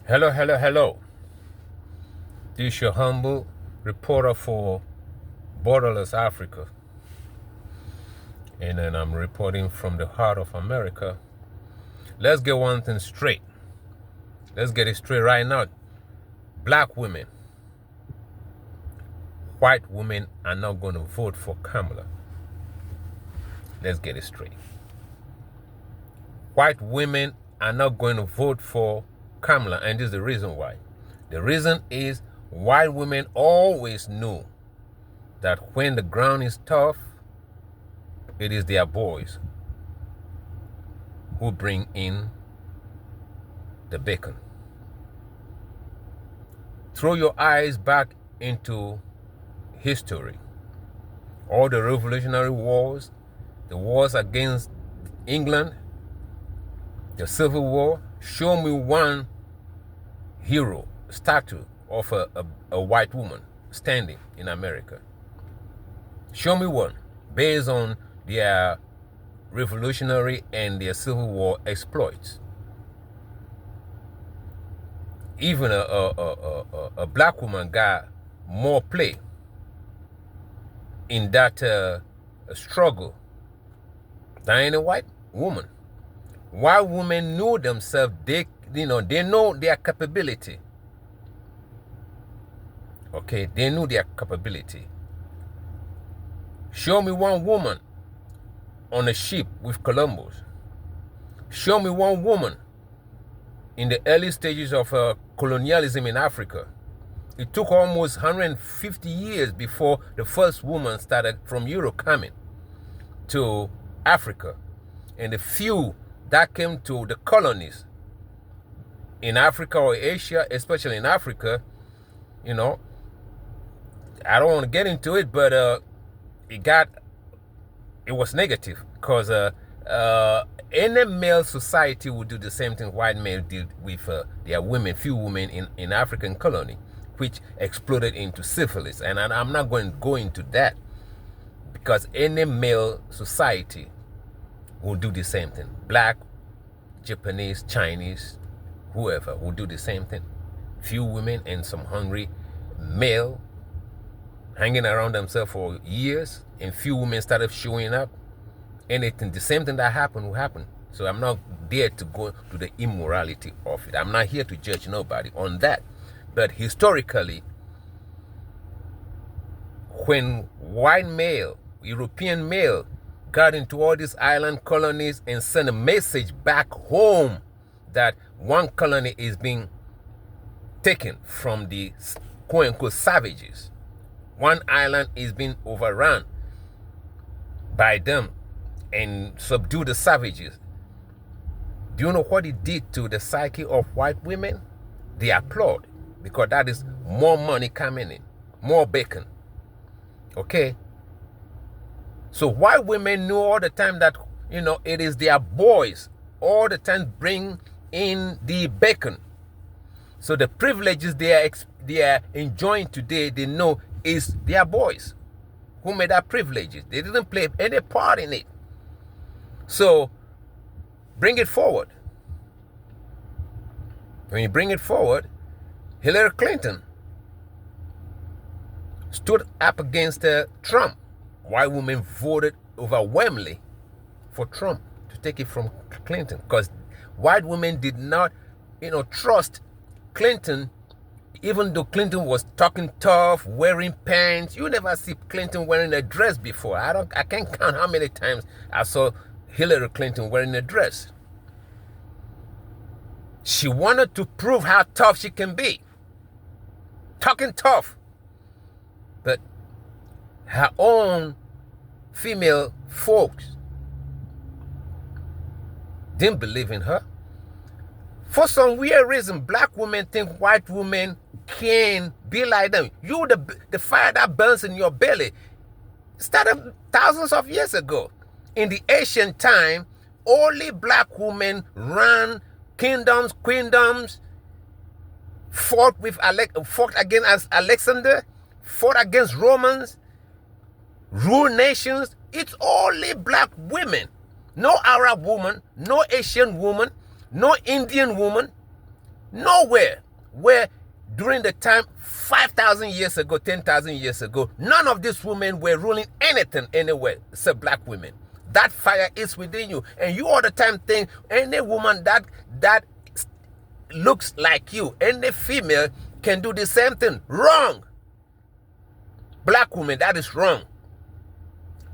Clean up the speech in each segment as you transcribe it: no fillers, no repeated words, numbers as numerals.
Hello, hello, hello. This is your humble reporter for Borderless Africa. And then I'm reporting from the heart of America. Let's get one thing straight. Let's get it straight right now. Black women, white women are not going to vote for Kamala. Let's get it straight. White women are not going to vote for Kamala, and this is the reason why. The reason is white women always knew that when the ground is tough, it is their boys who bring in the bacon. Throw your eyes back into history. All the revolutionary wars, the wars against England, the Civil War. Show me one hero statue of a white woman standing in America. Show me one based on their revolutionary and their Civil War exploits. Even a black woman got more play in that struggle than any white woman. White women knew themselves. They know their capability. Okay, they knew their capability. Show me one woman on a ship with Columbus. Show me one woman in the early stages of colonialism in Africa. It took almost 150 years before the first woman started from Europe coming to Africa. And the few that came to the colonies in Africa or Asia, especially in Africa, I don't want to get into it, but it was negative because any male society would do the same thing white male did with their women, few women in African colony, which exploded into syphilis. And I'm not going to go into that because any male society will do the same thing. Black, Japanese, Chinese, whoever will do the same thing. Few women and some hungry male hanging around themselves for years, and few women started showing up. Anything, the same thing that happened will happen. So I'm not there to go to the immorality of it. I'm not here to judge nobody on that. But historically, when white male, European male, got into all these island colonies and sent a message back home that one colony is being taken from the quote-unquote savages. One island is being overrun by them and subdue the savages. Do you know what it did to the psyche of white women? They applaud because that is more money coming in, more bacon. Okay? So white women knew all the time that, it is their boys all the time bring in the bacon. So the privileges they are enjoying today, they know is their boys who made that privileges. They didn't play any part in it. So bring it forward. When you bring it forward, Hillary Clinton stood up against Trump. White women voted overwhelmingly for Trump to take it from Clinton because white women did not, trust Clinton, even though Clinton was talking tough, wearing pants. You never see Clinton wearing a dress before. I can't count how many times I saw Hillary Clinton wearing a dress. She wanted to prove how tough she can be. Talking tough. But her own female folks didn't believe in her. For some weird reason, black women think white women can be like them. The fire that burns in your belly started thousands of years ago. In the ancient time, only black women ran kingdoms, queendoms, fought against Alexander, fought against Romans, ruled nations. It's only black women. No Arab woman, no Asian woman, no Indian woman, Nowhere. Where during the time 5,000 years ago, 10,000 years ago, none of these women were ruling anything anywhere except black women. That fire is within you. And you all the time think any woman that looks like you, any female can do the same thing. Wrong. Black women, that is wrong.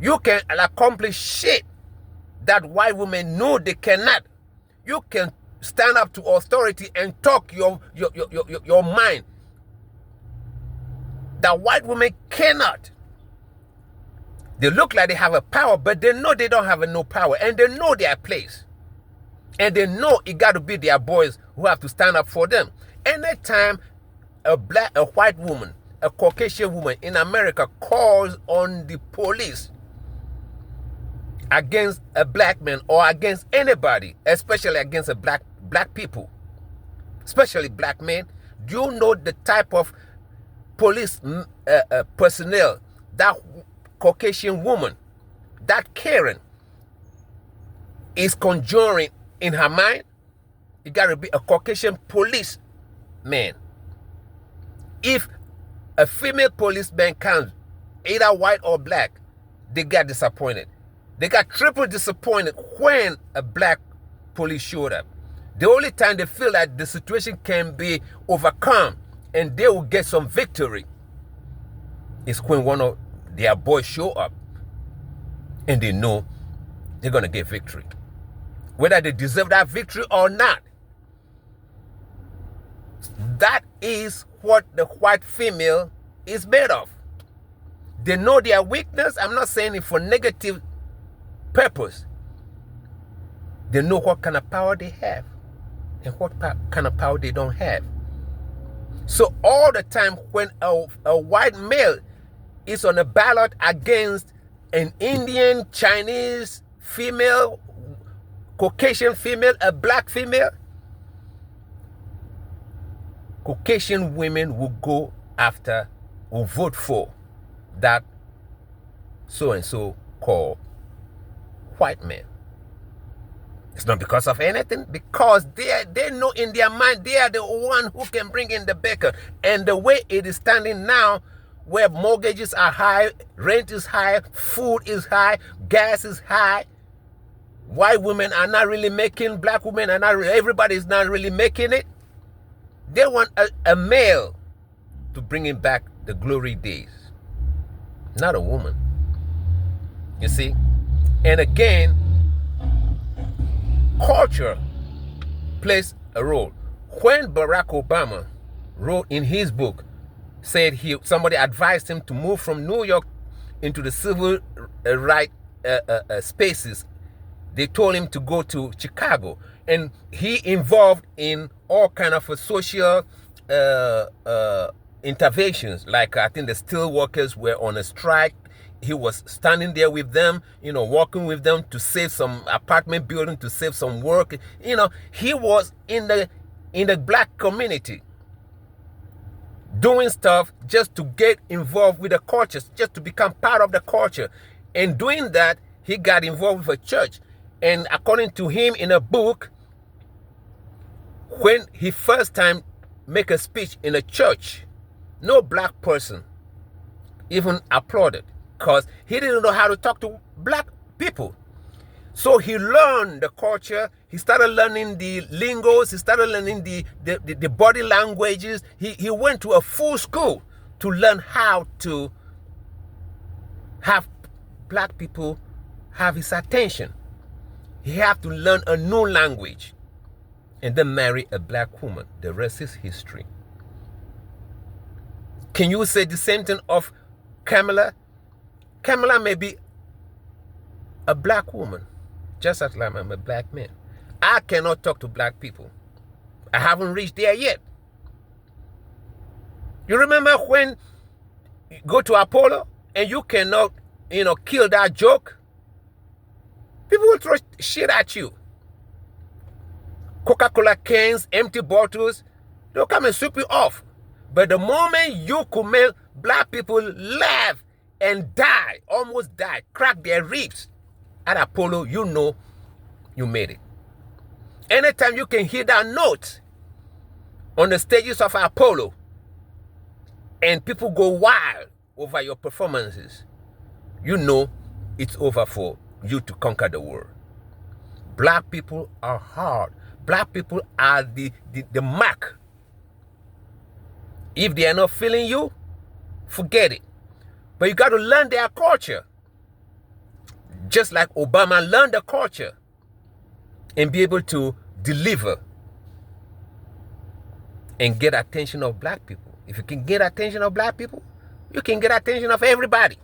You can accomplish shit that white women know they cannot. You can stand up to authority and talk your mind that white women cannot. They look like they have a power, but they know they don't have no power, and they know their place, and they know it got to be their boys who have to stand up for them. Anytime a white woman, a Caucasian woman in America calls on the police against a black man or against anybody, especially against a black people, especially black men, do you know the type of police personnel that Caucasian woman, that Karen, is conjuring in her mind? It got to be a Caucasian police man. If a female policeman comes, either white or black, they got disappointed. They got triple disappointed when a black police showed up. The only time they feel that the situation can be overcome and they will get some victory is when one of their boys show up and they know they're going to get victory. Whether they deserve that victory or not. That is what the white female is made of. They know their weakness. I'm not saying it for negative purpose. They know what kind of power they have and what kind of power they don't have. So all the time when a white male is on a ballot against an Indian, Chinese female, Caucasian female, a black female, Caucasian women will go after, will vote for that so-and-so called white man. It's not because of anything, because they know in their mind they are the one who can bring in the bacon. And the way it is standing now, where mortgages are high, rent is high, food is high, gas is high, white women are not really making, black women are not, everybody is not really making it. They want a male to bring in back the glory days, not a woman. You see? And again, culture plays a role. When Barack Obama wrote in his book, said somebody advised him to move from New York into the civil right spaces, they told him to go to Chicago. And he involved in all kind of social interventions. Like I think the steel workers were on a strike. He was standing there with them, working with them to save some apartment building, to save some work. He was in the black community doing stuff just to get involved with the culture, just to become part of the culture. And doing that, he got involved with a church. And according to him in a book, when he first time make a speech in a church, no black person even applauded, because he didn't know how to talk to black people. So he learned the culture. He started learning the lingos. He started learning the body languages. He went to a full school to learn how to have black people have his attention. He had to learn a new language and then marry a black woman. The rest is history. Can you say the same thing of Kamala? Kamala may be a black woman, just as I'm a black man. I cannot talk to black people. I haven't reached there yet. You remember when you go to Apollo and you cannot, kill that joke? People will throw shit at you. Coca-Cola cans, empty bottles, they'll come and sweep you off. But the moment you could make black people laugh and die, almost die, crack their ribs at Apollo, you know you made it. Anytime you can hear that note, on the stages of Apollo, and people go wild over your performances, you know it's over for you to conquer the world. Black people are hard. Black people are the mark. If they are not feeling you, forget it. But you got to learn their culture. Just like Obama learned the culture and be able to deliver and get attention of black people. If you can get attention of black people, you can get attention of everybody.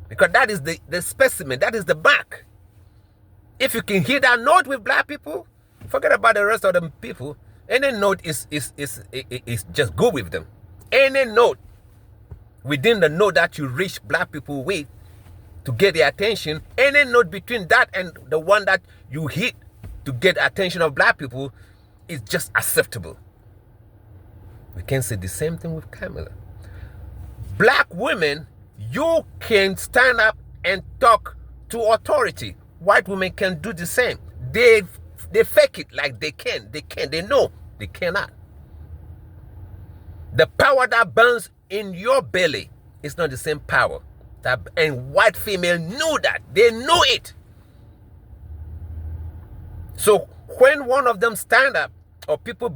Because that is the specimen, that is the mark. If you can hit that note with black people, forget about the rest of the people. Any note is just good with them. Any note within the note that you reach black people with to get their attention, any note between that and the one that you hit to get the attention of black people is just acceptable. We can say the same thing with Kamala. Black women, you can stand up and talk to authority. White women can do the same. They fake it like they can. They know they cannot. The power that burns in your belly is not the same power. And white female knew that. They knew it. So when one of them stand up, or people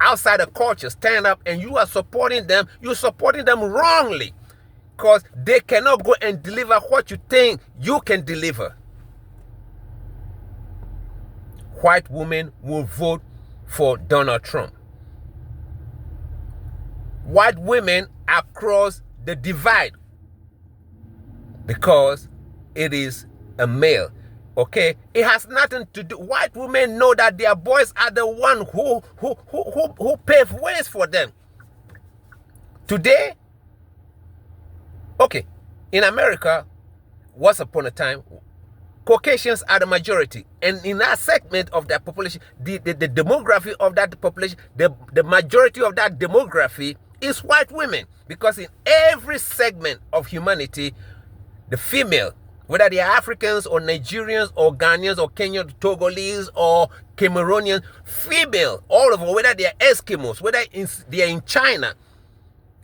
outside the culture stand up and you are supporting them, you're supporting them wrongly. Because they cannot go and deliver what you think you can deliver. White women will vote for Donald Trump. White women across the divide because it is a male. Okay, it has nothing to do. White women know that their boys are the one who pave ways for them. Today, okay, in America, once upon a time, Caucasians are the majority, and in that segment of that population, the demography of that population, the majority of that demography is white women, because in every segment of humanity, the female, whether they are Africans or Nigerians or Ghanaians or Kenyans, Togolese or Cameroonians, female, all of them, whether they are Eskimos, whether they are in China,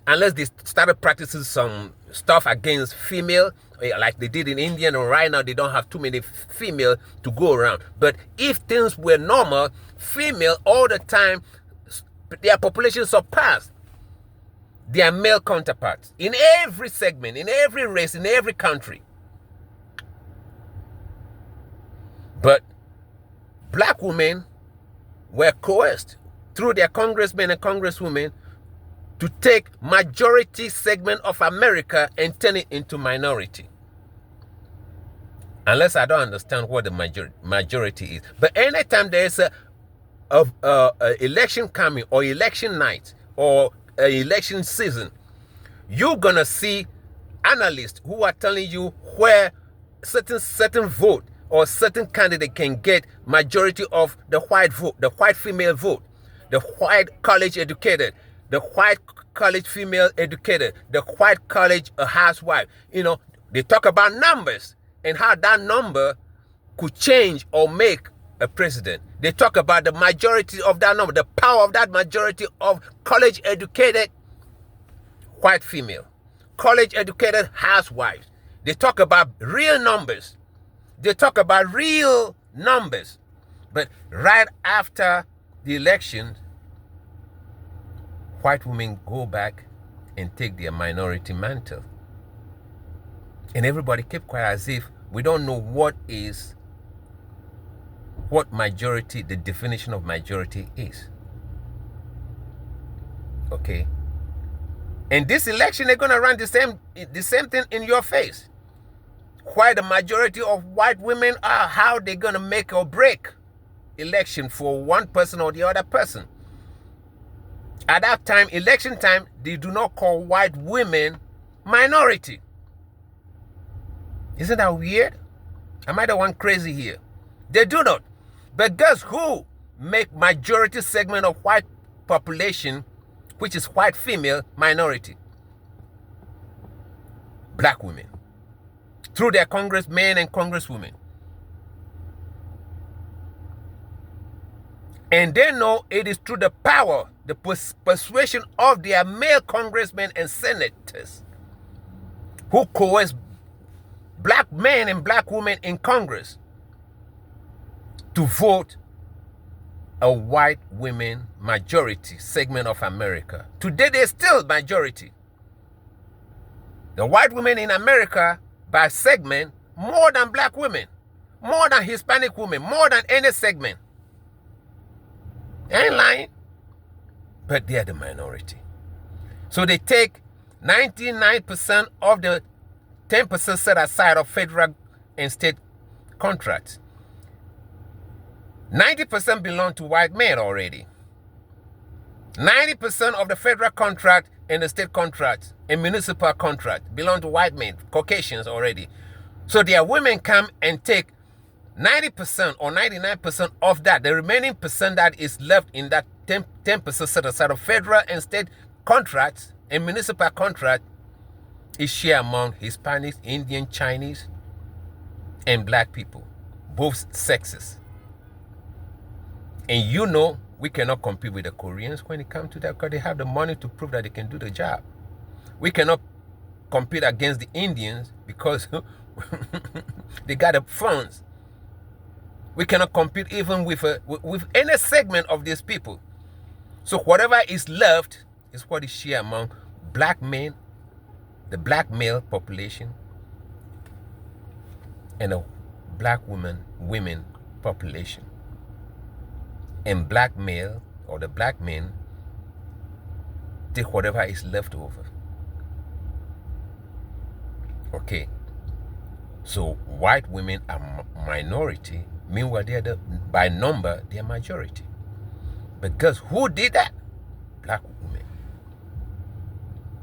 unless they started practicing some stuff against female, like they did in India, and right now they don't have too many female to go around. But if things were normal, female all the time, their population surpassed their male counterparts in every segment, in every race, in every country. But black women were coerced through their congressmen and congresswomen to take majority segment of America and turn it into minority. Unless I don't understand what the majority is. But anytime there is a election coming, or election night, or election season, you're gonna see analysts who are telling you where certain vote or certain candidate can get majority of the white vote, the white female vote, the white college educated, the white college female educated, the white college housewife. They talk about numbers and how that number could change or make a president. They talk about the majority of that number, the power of that majority of college educated white female, college educated housewives. They talk about real numbers. They talk about real numbers. But right after the election, white women go back and take their minority mantle. And everybody kept quiet, as if we don't know what majority, the definition of majority is. Okay? And this election, they're going to run the same thing in your face. Why the majority of white women are, how they're going to make or break election for one person or the other person. At that time, election time, they do not call white women minority. Isn't that weird? Am I the one crazy here? They do not. But guess who make majority segment of white population, which is white female, minority? Black women. Through their congressmen and congresswomen. And they know it is through the power, the persuasion of their male congressmen and senators who coerce black men and black women in Congress to vote a white women majority segment of America. Today, they're still majority. The white women in America, by segment, more than black women, more than Hispanic women, more than any segment. I ain't lying. But they're the minority. So they take 99% of the 10% set aside of federal and state contracts. 90% belong to white men already. 90% of the federal contract and the state contract and municipal contract belong to white men, Caucasians already. So their women come and take 90% or 99% of that. The remaining percent that is left in that 10% set aside of federal and state contracts and municipal contract is shared among Hispanics, Indian, Chinese, and black people, both sexes. And you know we cannot compete with the Koreans when it comes to that because they have the money to prove that they can do the job. We cannot compete against the Indians because they got the funds. We cannot compete even with any segment of these people. So whatever is left is what is shared among black men, the black male population, and the black women population. And black male or the black men take whatever is left over. Okay. So white women are minority. Meanwhile, by number, they are majority. Because who did that? Black women.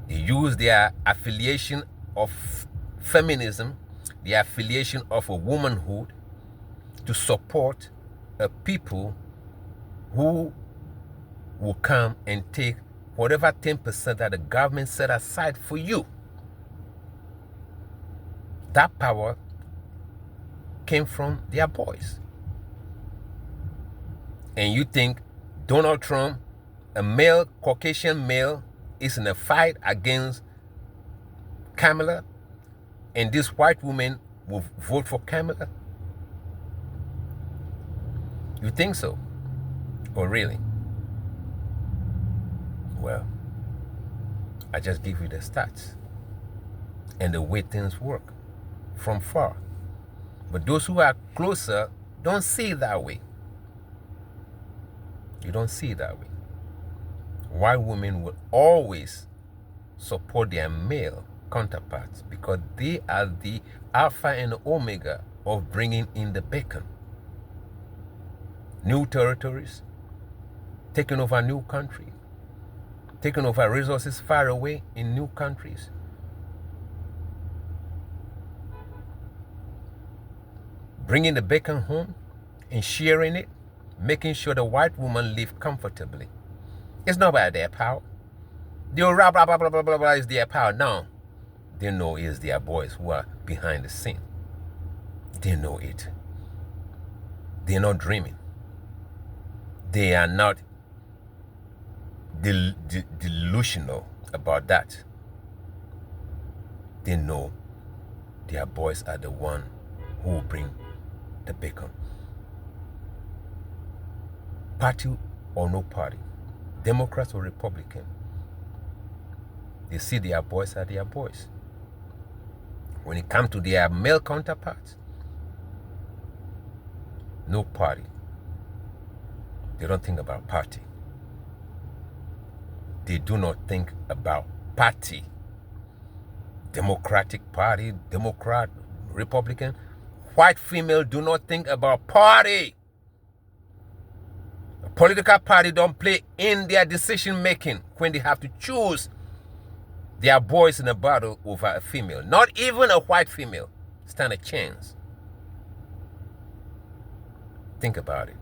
They use their affiliation of feminism, the affiliation of a womanhood to support a people who will come and take whatever 10% that the government set aside for you. That power came from their boys. And you think Donald Trump, a male, Caucasian male, is in a fight against Kamala, and this white woman will vote for Kamala? You think so? Or really? Well, I just give you the stats and the way things work from far. But those who are closer don't see it that way. You don't see it that way. White women will always support their male counterparts because they are the alpha and omega of bringing in the bacon. New territories, taking over new country, taking over resources far away in new countries. Bringing the bacon home and sharing it, making sure the white woman live comfortably. It's not by their power. The blah, blah, blah, blah, blah, blah, blah is their power. No. They know it's their boys who are behind the scene. They know it. They're not dreaming. They are not delusional about that. They know their boys are the one who will bring the bacon. Party or no party, Democrats or Republican, they see their boys are their boys. When it comes to their male counterparts, no party. They don't think about party. They do not think about party. Democratic Party, Democrat, Republican. White female do not think about party. A political party don't play in their decision making when they have to choose their boys in a battle over a female. Not even a white female stand a chance. Think about it.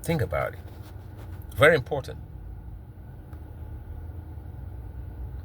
Think about it. Very important.